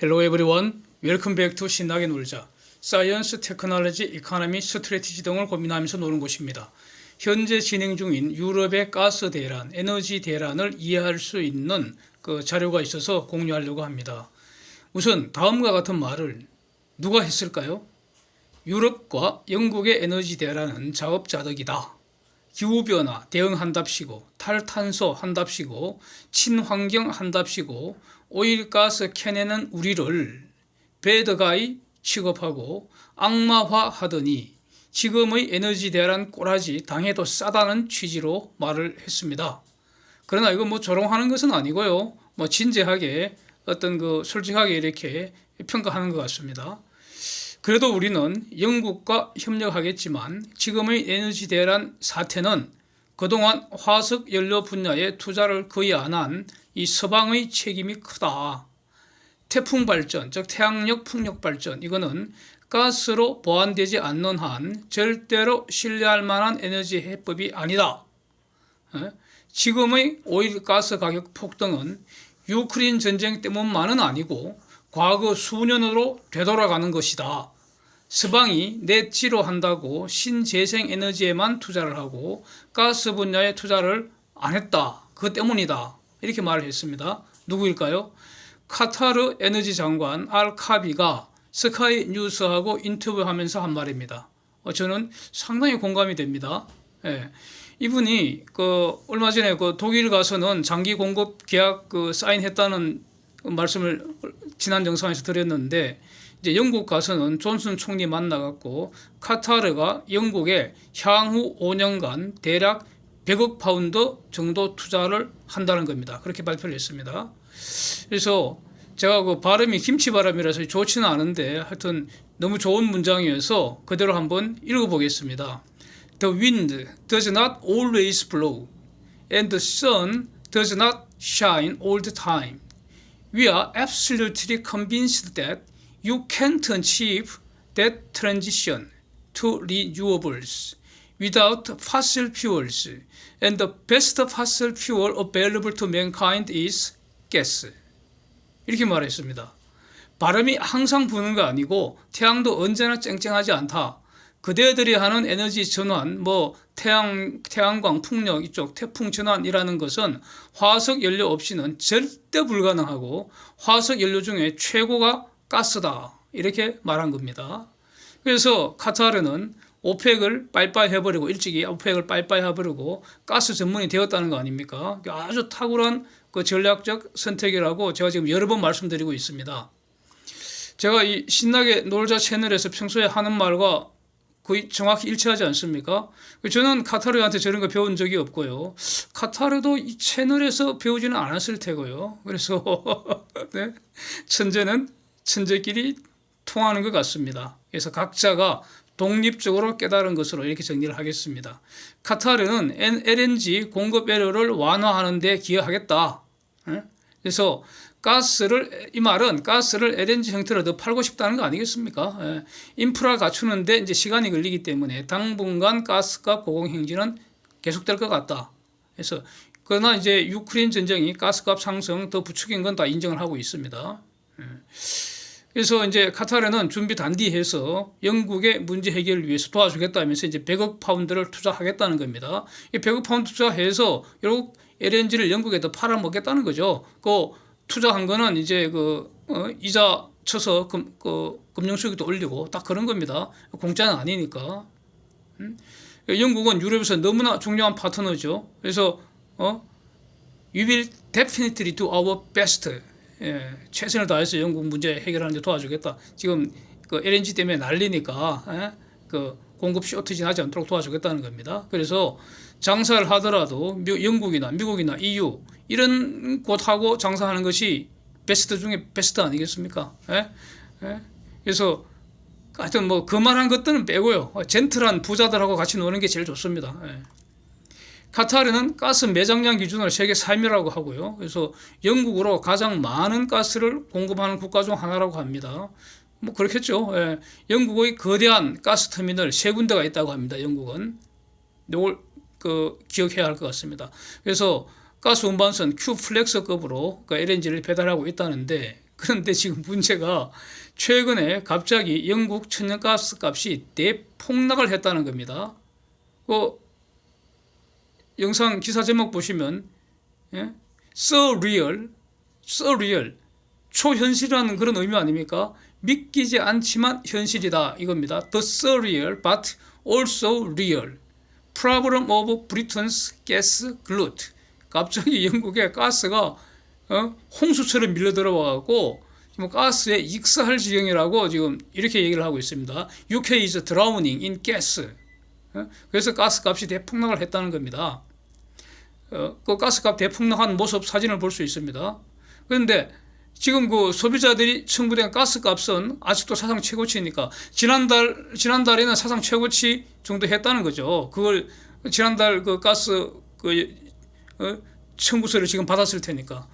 Hello everyone. Welcome back to 신나게 놀자. 사이언스, 테크놀로지, 이코노미, 스트래티지 등을 고민하면서 노는 곳입니다. 현재 진행 중인 유럽의 가스 대란, 에너지 대란을 이해할 수 있는 그 자료가 있어서 공유하려고 합니다. 우선 다음과 같은 말을 누가 했을까요? 유럽과 영국의 에너지 대란은 자업자득이다. 기후변화 대응한답시고, 탈탄소 한답시고, 친환경 한답시고, 오일가스 캐내는 우리를 배드가이 취급하고 악마화하더니 지금의 에너지 대란 꼬라지 당해도 싸다는 취지로 말을 했습니다. 그러나 이거 뭐 조롱하는 것은 아니고요. 뭐 진지하게 어떤 솔직하게 이렇게 평가하는 것 같습니다. 그래도 우리는 영국과 협력하겠지만 지금의 에너지 대란 사태는 그동안 화석 연료 분야에 투자를 거의 안 한 이 서방의 책임이 크다. 태풍 발전, 즉 태양력 풍력 발전, 이거는 가스로 보완되지 않는 한 절대로 신뢰할 만한 에너지 해법이 아니다. 지금의 오일 가스 가격 폭등은 유크레인 전쟁 때문만은 아니고 과거 수년으로 되돌아가는 것이다. 서방이 넷지로 한다고 신재생 에너지에만 투자를 하고 가스 분야에 투자를 안 했다. 그것 때문이다. 이렇게 말을 했습니다. 누구일까요? 카타르 에너지 장관 알카비가 스카이 뉴스하고 인터뷰하면서 한 말입니다. 저는 상당히 공감이 됩니다. 이분이 얼마 전에 독일 가서는 장기 공급 계약 사인했다는 말씀을 지난 영상에서 드렸는데, 이제 영국 가서는 존슨 총리 만나갖고 카타르가 영국에 향후 5년간 대략 100억 파운드 정도 투자를 한다는 겁니다. 그렇게 발표를 했습니다. 그래서 제가 발음이 김치 발음이라서 좋지는 않은데 하여튼 너무 좋은 문장이어서 그대로 한번 읽어보겠습니다. The wind does not always blow and the sun does not shine all the time. We are absolutely convinced that you can't achieve that transition to renewables without fossil fuels, and the best fossil fuel available to mankind is gas. 이렇게 말했습니다. 바람이 항상 부는 거 아니고 태양도 언제나 쨍쨍하지 않다. 그대들이 하는 에너지 전환, 태양광, 풍력 이쪽 태풍 전환이라는 것은 화석 연료 없이는 절대 불가능하고 화석 연료 중에 최고가 가스다. 이렇게 말한 겁니다. 그래서 카타르는 오펙을 빠이빠이 해버리고, 일찍이 오펙을 빠이빠이 해버리고 가스 전문이 되었다는 거 아닙니까? 아주 탁월한 전략적 선택이라고 제가 지금 여러 번 말씀드리고 있습니다. 제가 이 신나게 놀자 채널에서 평소에 하는 말과 거의 정확히 일치하지 않습니까? 저는 카타르한테 저런 거 배운 적이 없고요. 카타르도 이 채널에서 배우지는 않았을 테고요. 그래서 네, 천재는 천재끼리 통하는 것 같습니다. 그래서 각자가 독립적으로 깨달은 것으로 이렇게 정리를 하겠습니다. 카타르는 LNG 공급 애로를 완화하는 데 기여하겠다. 그래서 이 말은 가스를 LNG 형태로 더 팔고 싶다는 거 아니겠습니까? 인프라 갖추는데 이제 시간이 걸리기 때문에 당분간 가스값 고공행진은 계속될 것 같다. 그래서 그러나 이제 유크레인 전쟁이 가스값 상승 더 부추긴 건 다 인정을 하고 있습니다. 그래서 이제 카타르는 준비 단디해서 영국의 문제 해결을 위해서 도와주겠다면서 이제 100억 파운드를 투자하겠다는 겁니다. 이 100억 파운드 투자해서 결국 LNG를 영국에도 팔아먹겠다는 거죠. 그 투자한 거는 이제 이자 쳐서 금융 수익도 올리고 딱 그런 겁니다. 공짜는 아니니까. 영국은 유럽에서 너무나 중요한 파트너죠. 그래서 We will definitely do our best. 최선을 다해서 영국 문제 해결하는 데 도와주겠다. 지금 LNG 때문에 난리니까 공급 쇼티지 나지 않도록 도와주겠다는 겁니다. 그래서 장사를 하더라도 영국이나 미국이나 EU 이런 곳하고 장사하는 것이 베스트 중에 베스트 아니겠습니까? 그래서 하여튼 그만한 것들은 빼고요. 젠틀한 부자들하고 같이 노는 게 제일 좋습니다. 카타르는 가스 매장량 기준으로 세계 3위라고 하고요. 그래서 영국으로 가장 많은 가스를 공급하는 국가 중 하나라고 합니다. 그렇겠죠. 영국의 거대한 가스 터미널 3군데가 있다고 합니다. 영국은. 이걸 기억해야 할 것 같습니다. 그래서 가스 운반선 Q플렉스급으로 LNG를 배달하고 있다는데 그런데 지금 문제가 최근에 갑자기 영국 천연가스 값이 대폭락을 했다는 겁니다. 그 영상 기사 제목 보시면 예? surreal, 초현실이라는 그런 의미 아닙니까? 믿기지 않지만 현실이다 이겁니다. The surreal but also real problem of Britain's gas glut. 갑자기 영국의 가스가 홍수처럼 밀려 들어와갖고 지금 가스에 익사할 지경이라고 지금 이렇게 얘기를 하고 있습니다. UK is drowning in gas. 그래서 가스값이 대폭락을 했다는 겁니다. 그 가스값 대폭락한 모습 사진을 볼 수 있습니다. 그런데 지금 그 소비자들이 청구된 가스값은 아직도 사상 최고치니까 지난달에는 사상 최고치 정도 했다는 거죠. 그걸 지난달 그 가스 청구서를 지금 받았을 테니까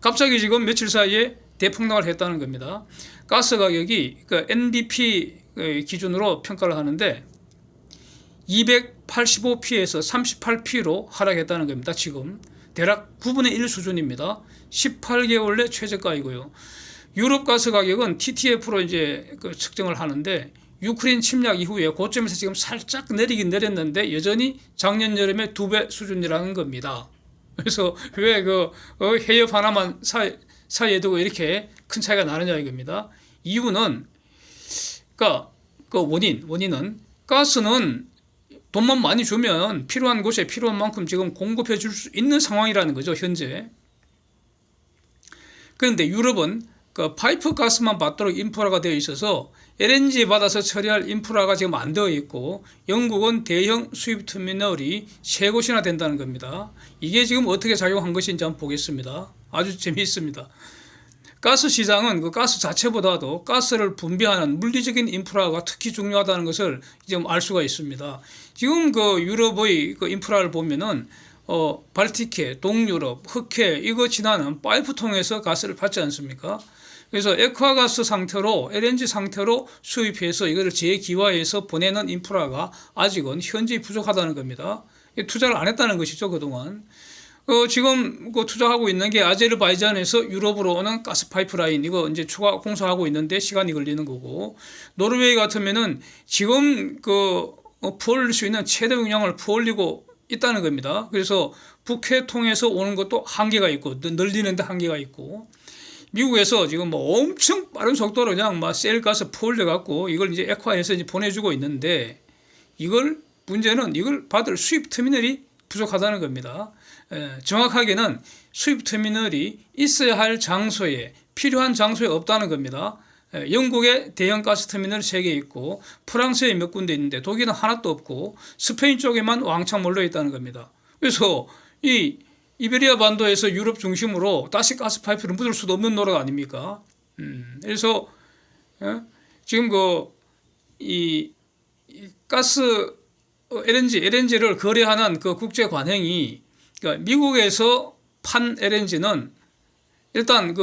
갑자기 지금 며칠 사이에 대폭락을 했다는 겁니다. 가스 가격이 그 NBP 기준으로 평가를 하는데 285p에서 38p로 하락했다는 겁니다. 지금 대략 9분의 1 수준입니다. 18개월 내 최저가이고요. 유럽 가스 가격은 TTF로 이제 측정을 하는데 유크레인 침략 이후에 고점에서 지금 살짝 내리긴 내렸는데 여전히 작년 여름의 2배 수준이라는 겁니다. 그래서 왜 해협 하나만 사이에 두고 이렇게 큰 차이가 나느냐 이겁니다. 이유는 원인은 가스는 돈만 많이 주면 필요한 곳에 필요한 만큼 지금 공급해 줄 수 있는 상황이라는 거죠, 현재. 그런데 유럽은 그 파이프 가스만 받도록 인프라가 되어 있어서 LNG 받아서 처리할 인프라가 지금 안 되어 있고 영국은 대형 수입 터미널이 3곳이나 된다는 겁니다. 이게 지금 어떻게 작용한 것인지 한번 보겠습니다. 아주 재미있습니다. 가스 시장은 그 가스 자체보다도 가스를 분배하는 물리적인 인프라가 특히 중요하다는 것을 지금 알 수가 있습니다. 지금 그 유럽의 그 인프라를 보면은 발티케, 동유럽, 흑해 이거 지나는 파이프 통해서 가스를 받지 않습니까? 그래서 액화가스 상태로 LNG 상태로 수입해서 이거를 재기화해서 보내는 인프라가 아직은 현저히 부족하다는 겁니다. 투자를 안 했다는 것이죠, 그동안. 지금 투자하고 있는 게 아제르바이잔에서 유럽으로 오는 가스 파이프라인 이거 이제 추가 공사하고 있는데 시간이 걸리는 거고, 노르웨이 같으면은 지금 퍼올릴 수 있는 최대 용량을 퍼올리고 있다는 겁니다. 그래서 북해 통해서 오는 것도 한계가 있고 늘리는데 한계가 있고, 미국에서 지금 뭐 엄청 빠른 속도로 그냥 막 셀가스 퍼올려 갖고 이걸 이제 액화해서 이제 보내주고 있는데 문제는 이걸 받을 수입 터미널이 부족하다는 겁니다. 정확하게는 수입 터미널이 있어야 할 장소에 필요한 장소에 없다는 겁니다. 영국에 대형 가스 터미널 3개 있고 프랑스에 몇 군데 있는데 독일은 하나도 없고 스페인 쪽에만 왕창 몰려 있다는 겁니다. 그래서 이 이베리아 반도에서 유럽 중심으로 다시 가스 파이프를 묻을 수도 없는 노릇 아닙니까? 그래서 지금 이 가스 LNG를 거래하는 그 국제 관행이, 그러니까 미국에서 판 LNG는 일단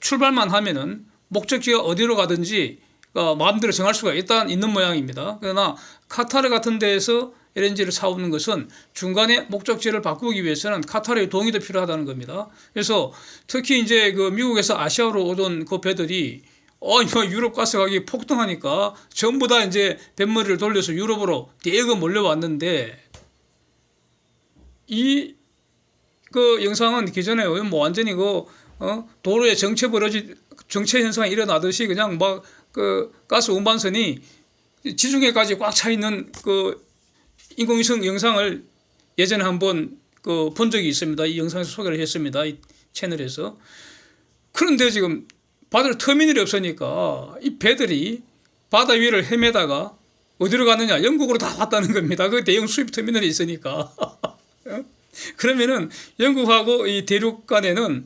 출발만 하면은 목적지가 어디로 가든지 마음대로 정할 수가 일단 있는 모양입니다. 그러나 카타르 같은 데에서 LNG를 사오는 것은 중간에 목적지를 바꾸기 위해서는 카타르의 동의도 필요하다는 겁니다. 그래서 특히 이제 미국에서 아시아로 오던 그 배들이 유럽 가스 가격이 폭등하니까 전부 다 이제 뱃머리를 돌려서 유럽으로 대거 몰려왔는데, 이 영상은 기존에 뭐 완전히 도로에 정체 현상이 일어나듯이 그냥 막 가스 운반선이 지중해까지 꽉 차 있는 인공위성 영상을 예전에 한번 본 적이 있습니다. 이 영상에서 소개를 했습니다. 이 채널에서. 그런데 지금 받을 터미널이 없으니까 이 배들이 바다 위를 헤매다가 어디로 가느냐? 영국으로 다 왔다는 겁니다. 그 대형 수입 터미널이 있으니까. 그러면은 영국하고 이 대륙 간에는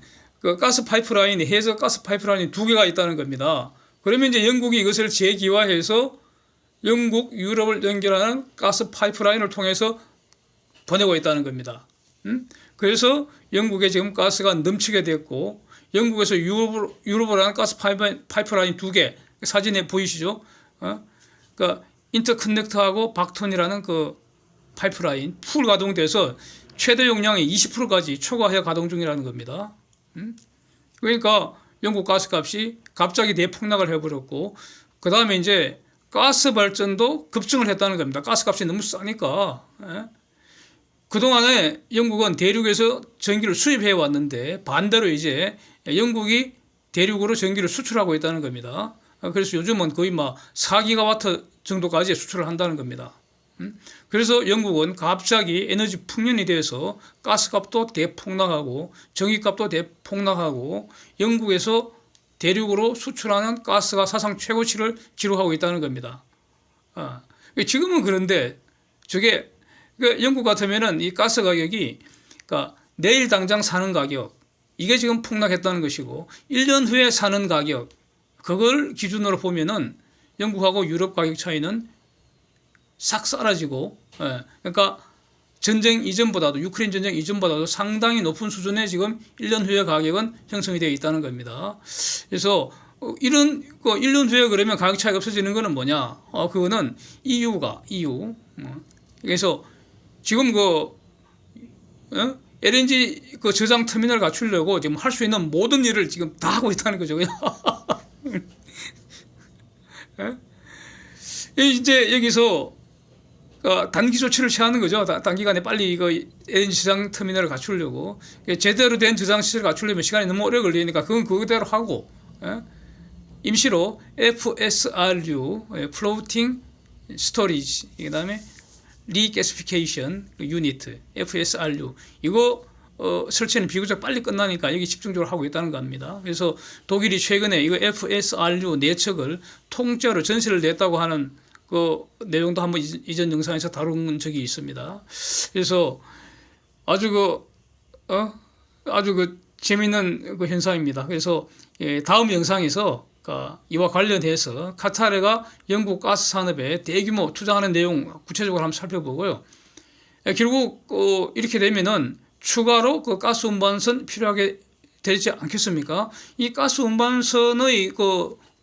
가스 파이프라인, 해저 가스 파이프라인이 2개가 있다는 겁니다. 그러면 이제 영국이 이것을 재기화해서 영국, 유럽을 연결하는 가스 파이프라인을 통해서 보내고 있다는 겁니다. 그래서 영국에 지금 가스가 넘치게 됐고, 영국에서 유럽으로 하는 가스 파이프라인 2개, 사진에 보이시죠? 그러니까 인터커넥터하고 박턴이라는 파이프라인 풀 가동돼서 최대 용량의 20%까지 초과해 가동 중이라는 겁니다. 그러니까 영국 가스값이 갑자기 대폭락을 해버렸고, 그 다음에 이제 가스 발전도 급증을 했다는 겁니다. 가스값이 너무 싸니까. 예? 그동안에 영국은 대륙에서 전기를 수입해 왔는데 반대로 이제 영국이 대륙으로 전기를 수출하고 있다는 겁니다. 그래서 요즘은 거의 막 4기가와트 정도까지 수출을 한다는 겁니다. 그래서 영국은 갑자기 에너지 풍년이 돼서 가스값도 대폭락하고 전기값도 대폭락하고 영국에서 대륙으로 수출하는 가스가 사상 최고치를 기록하고 있다는 겁니다. 지금은 그런데 저게 영국 같으면은 이 가스 가격이 그러니까 내일 당장 사는 가격 이게 지금 폭락했다는 것이고 1년 후에 사는 가격 그걸 기준으로 보면은 영국하고 유럽 가격 차이는 싹 사라지고, 그러니까 전쟁 이전보다도 유크레인 전쟁 이전보다도 상당히 높은 수준의 지금 1년 후의 가격은 형성이 되어 있다는 겁니다. 그래서 이런 1년 후에 그러면 가격 차이가 없어지는 거는 뭐냐? 그거는 EU. 그래서 지금 LNG 저장 터미널 갖추려고 지금 할 수 있는 모든 일을 지금 다 하고 있다는 거죠. 이제 여기서 단기 조치를 취하는 거죠. 단기간에 빨리 이거 LNG 저장 터미널을 갖추려고 제대로 된 저장 시설을 갖추려면 시간이 너무 오래 걸리니까 그건 그대로 하고 임시로 FSRU Floating Storage 그다음에 Regasification Unit FSRU 이거 설치는 비교적 빨리 끝나니까 여기 집중적으로 하고 있다는 겁니다. 그래서 독일이 최근에 이거 FSRU 4척을 통째로 전세를 냈다고 하는 그 내용도 한번 이전 영상에서 다룬 적이 있습니다. 그래서 아주 재미있는 현상입니다. 그래서 다음 영상에서 이와 관련해서 카타르가 영국 가스 산업에 대규모 투자하는 내용 구체적으로 한번 살펴보고요. 결국 이렇게 되면은 추가로 가스 운반선 필요하게 되지 않겠습니까? 이 가스 운반선의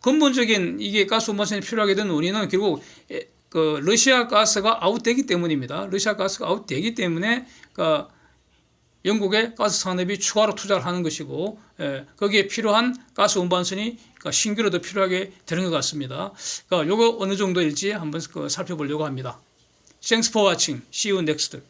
근본적인 이게 가스 운반선이 필요하게 된 원인은 결국 러시아 가스가 아웃되기 때문입니다. 러시아 가스가 아웃되기 때문에 영국의 가스 산업이 추가로 투자를 하는 것이고 거기에 필요한 가스 운반선이 신규로 더 필요하게 되는 것 같습니다. 요거 어느 정도일지 한번 살펴보려고 합니다. Thanks for watching. See you next.